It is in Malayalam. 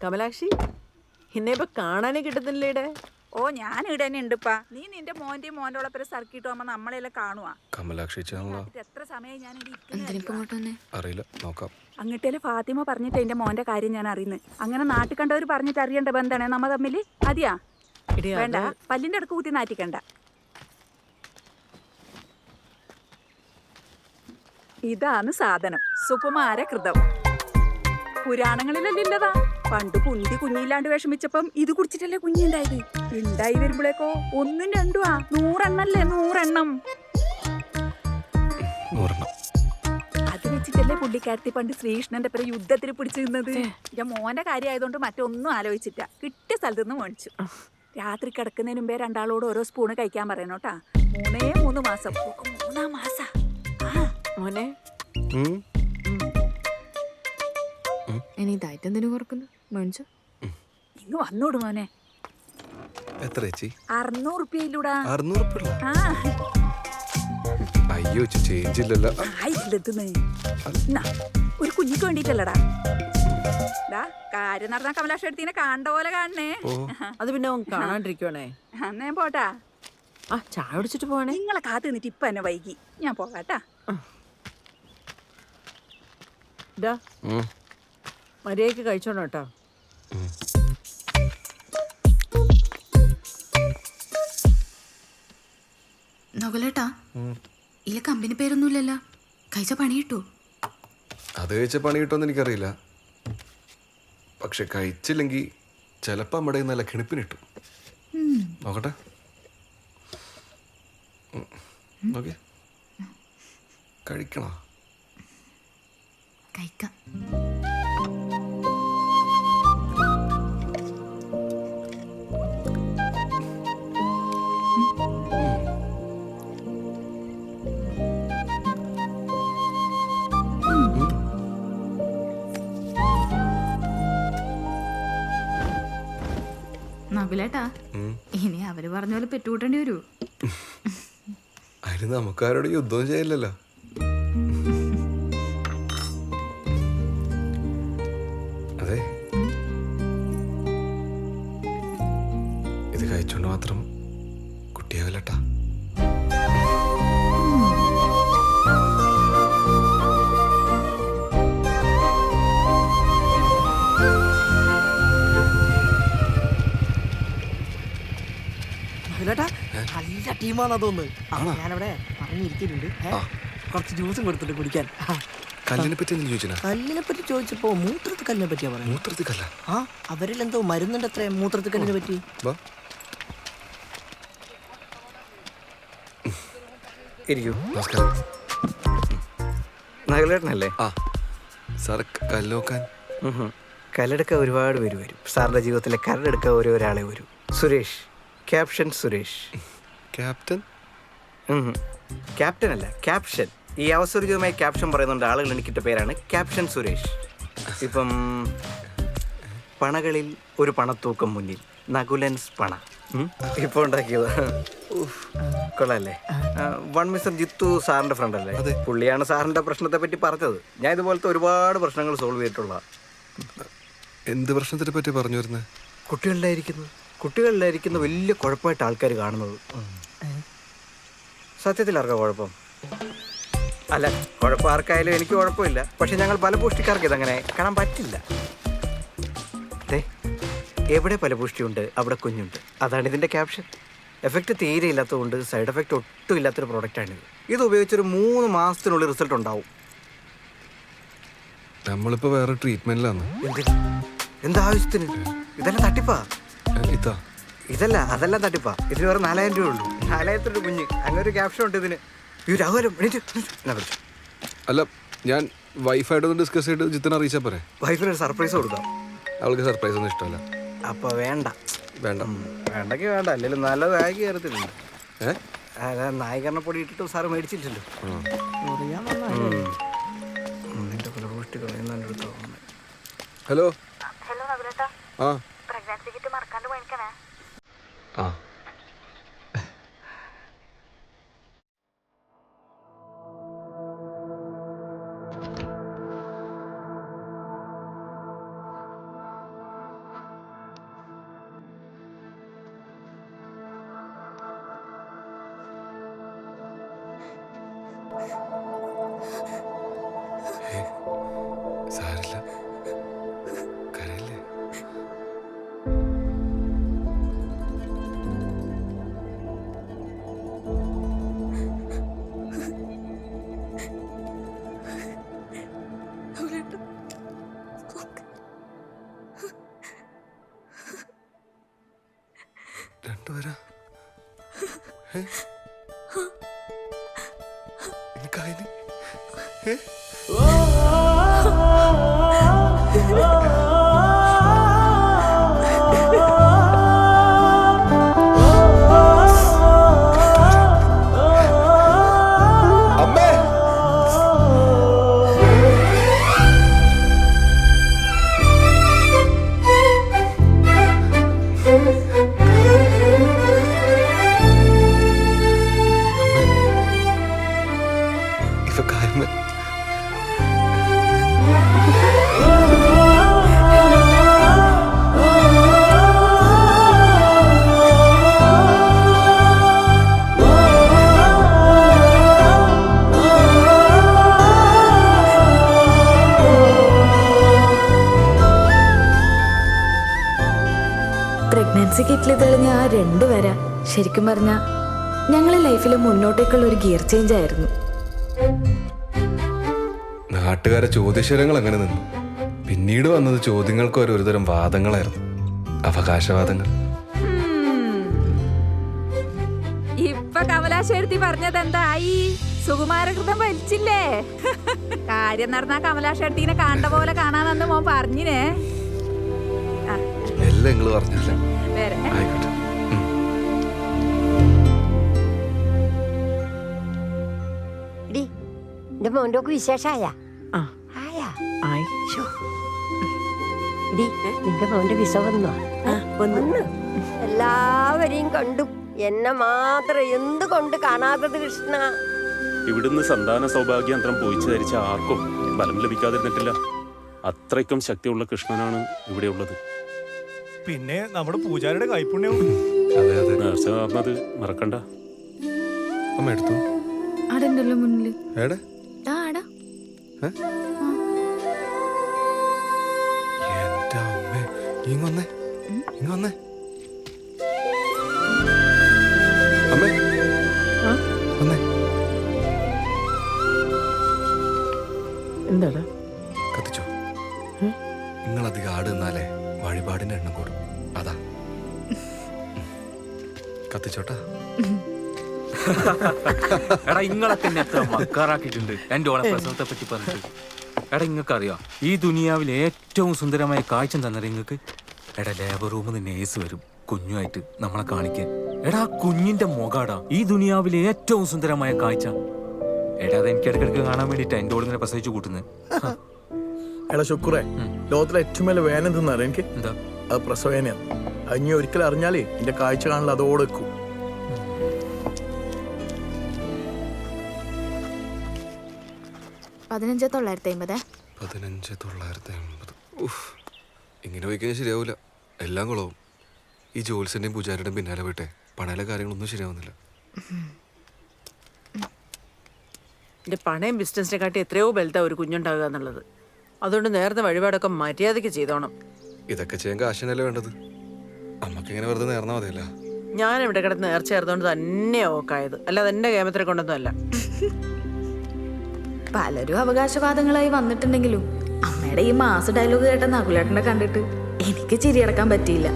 കമലാക്ഷി, എന്നെ ഇപ്പൊ കാണാനേ കിട്ടുന്നില്ലേടെ. ഓ ഞാൻ ഇവിടെ തന്നെ ഉണ്ടിപ്പാ. നീ നിന്റെ മോന്റെയും മോന്റെ ഉള്ളപ്പോ സർക്കിട്ട് പോകുമ്പോ നമ്മളെല്ലാം കാണുവാ. കമലാക്ഷി എത്ര സമയം ഞാൻ അറിയില്ല, നോക്കാം. അങ്ങട്ടേല് ഫാത്തിമ പറഞ്ഞിട്ട് എന്റെ മോന്റെ കാര്യം ഞാൻ അറിയുന്നത്. അങ്ങനെ നാട്ടിൽ കണ്ടവർ പറഞ്ഞിട്ട് അറിയേണ്ട ബന്ധാണ് നമ്മ തമ്മില്. അതെയാ വേണ്ട, പല്ലിന്റെ അടുക്ക് കൂത്തി നാറ്റിക്കണ്ട. ഇതാണ് സാധനം, സുകുമാര കൃതം. പുരാണങ്ങളിലല്ലതാ. പണ്ട് കുണ്ടി കുഞ്ഞില്ലാണ്ട് വിഷമിച്ചപ്പം ഇത് കുടിച്ചിട്ടല്ലേ കുഞ്ഞിണ്ടായത്. ഉണ്ടായി വരുമ്പോഴേക്കോ 1 2 100 100 അത് വെച്ചിട്ടല്ലേ പുള്ളിക്കാരത്തി പണ്ട് ശ്രീകൃഷ്ണന്റെ പേരെ യുദ്ധത്തിന് പിടിച്ചു നിന്നത്. ഞാൻ മോന്റെ കാര്യമായതുകൊണ്ട് മറ്റൊന്നും ആലോചിച്ചില്ല. കിട്ടിയ സ്ഥലത്ത് നിന്ന് മേടിച്ചു. രാത്രി കിടക്കുന്നതിന് മുമ്പേ രണ്ടാളോട് ഓരോ സ്പൂണ് കഴിക്കാൻ പറയണോട്ടാ. 3 മാസം 3 മാസം. മോനെ ഇനി ഡയറ്റ് കുറക്കുന്നു മേടിച്ചു. ഇന്ന് വന്നോട് മോനെ. എത്ര ചേച്ചി? 600 രൂപയിലൂടാ. 600 അയ്യോ ചേഞ്ച് ഇല്ലല്ലോ. ഒരു കുഞ്ഞിക്ക് വേണ്ടിട്ടല്ലടാ. കാര്യം നടന്ന കമലാക്ഷ എടുത്തിനെ കണ്ട പോലെ കാണണേ. അത് പിന്നെ കാണാണ്ടിരിക്കുവാണേ. അന്നേ പോട്ടാ. ചായ കുടിച്ചിട്ട് പോണേ. നിങ്ങളെ കാത്തു നിന്നിട്ട് ഇപ്പൊ എന്നെ വൈകി. ഞാൻ പോകാട്ടാ. മര്യാദക്ക് കഴിച്ചോണം കേട്ടോ. നകുലേട്ടാ, ഇല്ല കമ്പനി പേരൊന്നുമില്ലല്ലോ. കഴിച്ച പണി കിട്ടുമോ? അത് കഴിച്ച പണി കിട്ടുമെന്ന് എനിക്കറിയില്ല. പക്ഷെ കഴിച്ചില്ലെങ്കിൽ ചിലപ്പോൾ നമ്മുടെ നല്ല കിണിപ്പിന് കിട്ടും. നോക്കട്ടെ. നോക്കി കഴിക്കണോ? കഴിക്കാം. നകുലേട്ടാ, ഇനി അവര് പറഞ്ഞ പോലെ പെറ്റുകൂട്ടേണ്ടി വരൂ. അതിന് നമുക്കാരോട് യുദ്ധം ചെയ്യില്ലല്ലോ. അതെ, ഇത് കഴിച്ചോണ്ട് മാത്രം കുട്ടിയാവില്ലട്ടാ. നല്ല ടീമാണെന്ന് തോന്നുന്നു. ഞാനവിടെ പറഞ്ഞിരിക്കുന്നുണ്ട്. കുറച്ച് ജ്യൂസും കൊടുത്തിട്ട് കുടിക്കാൻ. കല്ലിനെ പറ്റി ചോദിച്ചാ? കല്ലിനെ പറ്റി ചോദിച്ചപ്പോ മൂത്രത്തിൽ കല്ലിനെ പറ്റിയാ പറയുന്നത്. മൂത്രത്തിൽ കല്ല? അവരിലെന്തോ മരുന്നുണ്ട് അത്ര മൂത്രത്തിൽ കല്ലിനെ പറ്റി. നമസ്കാരം. നഗലേട്ടനല്ലേ? സാർ കല്ല് നോക്കാൻ? കല്ലെടുക്കാൻ ഒരുപാട് പേര് വരും. സാറിന്റെ ജീവിതത്തിലെ കല്ലെടുക്കാൻ ഒരാളെ വരും. Suresh, caption Suresh. Captain? Captain അല്ല, ക്യാപ്ഷൻ. ഈ അവസരോചിതമായി ക്യാപ്ഷൻ പറയുന്നുണ്ട് ആളുകൾ എനിക്കിട്ട പേരാണ് ക്യാപ്ഷൻ സുരേഷ്. ഇപ്പം പണകളിൽ ഒരു പണത്തൂക്കം മുന്നിൽ, നകുലൻസ് പണ ഇപ്പൊ ഉണ്ടാക്കിയത്. കൊള്ളാല്ലേ? വൺ മിസ്റ്റർ ജിത്തു സാറിന്റെ ഫ്രണ്ട് അല്ലേ? പുള്ളിയാണ് സാറിന്റെ പ്രശ്നത്തെ പറ്റി പറഞ്ഞത്. ഞാൻ ഇതുപോലത്തെ ഒരുപാട് പ്രശ്നങ്ങൾ സോൾവ് ചെയ്തിട്ടുള്ള. എന്ത് പ്രശ്നത്തിനെ പറ്റി പറഞ്ഞു വരുന്നത്? കുട്ടികളിലായിരിക്കുന്ന വലിയ കുഴപ്പമായിട്ട് ആൾക്കാർ കാണുന്നത്. സത്യത്തിൽ ആർക്കാ കുഴപ്പം? അല്ല, കുഴപ്പം ആർക്കായാലും എനിക്ക് കുഴപ്പമില്ല. പക്ഷെ ഞങ്ങൾ ഫലപുഷ്ടിക്കാർക്ക് ഇതങ്ങനെ കാണാൻ പറ്റില്ല. എവിടെ ഫലപുഷ്ടിയുണ്ട് അവിടെ കുഞ്ഞുണ്ട്. അതാണ് ഇതിൻ്റെ ക്യാപ്ഷൻ. എഫക്റ്റ് തീരെ ഇല്ലാത്തതുകൊണ്ട് സൈഡ് എഫക്റ്റ് ഒട്ടും ഇല്ലാത്തൊരു പ്രോഡക്റ്റാണിത്. ഇത് ഉപയോഗിച്ചൊരു 3 മാസത്തിനുള്ളിൽ റിസൾട്ട് ഉണ്ടാവും. നമ്മളിപ്പോൾ വേറെ ട്രീറ്റ്മെന്റിലാണ്. എന്താവശ്യത്തിന്? ഇതെല്ലാം തട്ടിപ്പാ. അതെല്ലാം തട്ടിപ്പാ. ഇതിന് വേറെ 4000 രൂപ ഉള്ളൂ. 4000 രൂപ കുഞ്ഞ്. അങ്ങനെ ഒരു ക്യാപ്ഷൻ ഉണ്ട് ഇതിന്. അല്ല, ഞാൻ വൈഫായിട്ടൊന്ന് ഡിസ്കസ് ചെയ്തിട്ട് ജിത്തിനെ അറിയിച്ചാൽ പോരെ? വൈഫിന് ഒരു സർപ്രൈസ് കൊടുക്കാം. അവൾക്ക് സർപ്രൈസ് ഒന്നും ഇഷ്ടമല്ല. അപ്പൊ വേണ്ട. വേണ്ടെങ്കിൽ വേണ്ട. അല്ലെങ്കിൽ നല്ല നായിക കയറത്തിലുണ്ട്. നായികരണ പൊടി ഇട്ടിട്ട് സാറ് മേടിച്ചിട്ടില്ലല്ലോ. ഹലോ. ഇങ്ങോട്ട് വരാ എനിക്കായിന് അമ്മേ ഇവ കാര്യം പ്രഗ്നൻസി കിറ്റിൽ തെളിഞ്ഞ ആ രണ്ടുപേരാ ശരിക്കും പറഞ്ഞ ഞങ്ങളെ ലൈഫിലെ മുന്നോട്ടേക്കുള്ള ഒരു ഗിയർ ചേഞ്ച് ആയിരുന്നു. നാട്ടുകാരെ ചോദ്യശരങ്ങൾ അങ്ങനെ നിന്നു. പിന്നീട് വന്നത് ചോദ്യങ്ങൾക്ക് ഒരുതരം വാദങ്ങളായിരുന്നു, അവകാശവാദങ്ങൾ. ഇപ്പൊ കമലാശേർത്തി പറഞ്ഞത് എന്തായി? സുകുമാരകൃതം വലിച്ചില്ലേ? കാര്യം നടന്ന കമലാശേർത്തിനെ കണ്ട പോലെ കാണാനെന്ന് മോൻ പറഞ്ഞിനെ. എല്ലാം നിങ്ങള് പറഞ്ഞല്ലേ. വേറെ ആയിക്കോട്ടെ. എടി എന്റെ മോൻ്റെ വിശേഷായ ആ ആയാ ആയി. എടി നിന്റെ മോന്റെ വിസ വന്നോ? വന്നു. എല്ലാവരെയും കണ്ടു, എന്നെ മാത്രം എന്തുകൊണ്ട് കാണാത്തത് കൃഷ്ണ? ഇവിടുന്ന് സന്താന സൗഭാഗ്യന്ത്രം പോയിച്ചു ധരിച്ച ആർക്കും ബലം ലഭിക്കാതിരുന്നിട്ടില്ല. അത്രയ്ക്കും ശക്തിയുള്ള കൃഷ്ണനാണ് ഇവിടെയുള്ളത്. പിന്നെ നമ്മുടെ പൂജാരിയുടെ കൈപ്പുണ്യവും. അതെ അതെ. നേർച്ച നടന്നത് മറക്കണ്ട. അമ്മ എടുത്തു. ആടെണ്ടല്ലോ മുന്നില്. ഏടെ ആടാ. എന്റെ അമ്മേ, ഇങ്ങൊന്നേ ഇങ്ങൊന്നേ. അമ്മേ വന്നേ. എന്താടാ? കത്തിച്ചോ. നിങ്ങളധികം ആട് നിന്നാലേ വഴിപാടിന്റെ എണ്ണം കൂടും, അതാ. കത്തിച്ചോട്ടാ. എടാ ഇങ്ങളൊക്കെ എന്നെ എത്ര മക്കാറാക്കിയിട്ടുണ്ട് എന്റെ ഓളെ പ്രസവത്തെ പറ്റി പറഞ്ഞിട്ട്. എടാ ഇങ്ങക്ക് അറിയാം, ഈ ദുനിയാവിലെ ഏറ്റവും സുന്ദരമായ കാഴ്ച തന്നത് ഇങ്ങക്ക്. എടാ ലേബർ റൂമിൽ നിന്ന് നേഴ്സ് വരും കുഞ്ഞുമായിട്ട് നമ്മളെ കാണിക്കാൻ. എടാ ആ കുഞ്ഞിന്റെ മുഖാടാ ഈ ദുനിയാവിലെ ഏറ്റവും സുന്ദരമായ കാഴ്ച. എടാ അത് എനിക്ക് ഇടയ്ക്കിടയ്ക്ക് കാണാൻ വേണ്ടിട്ടാ എന്റെ ഓളിങ്ങനെ പ്രസവിച്ചു കൂട്ടുന്നത്. എടാ ശുക്രേ, ലോകത്തിലെ ഏറ്റവും വലിയ വേന എന്തെന്നറിയാം എനിക്ക്? എന്താ? അത് പ്രസവേനയാണ്. അത് ഇനി ഒരിക്കലും അറിഞ്ഞാലേ എന്റെ കാഴ്ച കാണൽ അതോടെ വെക്കും. $15,950. 15,950. ഇങ്ങനെ പോയി കഴിഞ്ഞാൽ ശരിയാവൂല, എല്ലാം കുളവും. ഈ ജോത്സ്യന്റെയും പൂജാരിയുടെയും പിന്നാലെ പോയിട്ടെ പണയിലെ കാര്യങ്ങളൊന്നും ശരിയാവുന്നില്ല. എന്റെ പണയം ബിസിനസിനെ കാട്ടി എത്രയോ ബലത്താ ഒരു കുഞ്ഞുണ്ടാകുക എന്നുള്ളത്. അതുകൊണ്ട് നേരത്തെ വഴിപാടൊക്കെ മര്യാദയ്ക്ക് ചെയ്തോണം. ഇതൊക്കെ ചെയ്യാൻ കാശിനല്ലേ വേണ്ടത്. അമ്മക്കിങ്ങനെ വെറുതെ നേർന്നാ മതിയല്ല. ഞാൻ ഇവിടെ കിടന്ന് നേർച്ചയായിരുന്നോണ്ട് തന്നെയാ ഓക്കായത്, അല്ലാതെ എന്റെ കേമത്തിനെ കൊണ്ടൊന്നും അല്ല. പലരും അവകാശവാദങ്ങളായി വന്നിട്ടുണ്ടെങ്കിലും അമ്മയുടെ ഈ മാസ് ഡയലോഗ് കേട്ട നകുലേട്ടനെ കണ്ടിട്ട് എനിക്ക് ചിരിയടക്കാൻ പറ്റിയില്ല.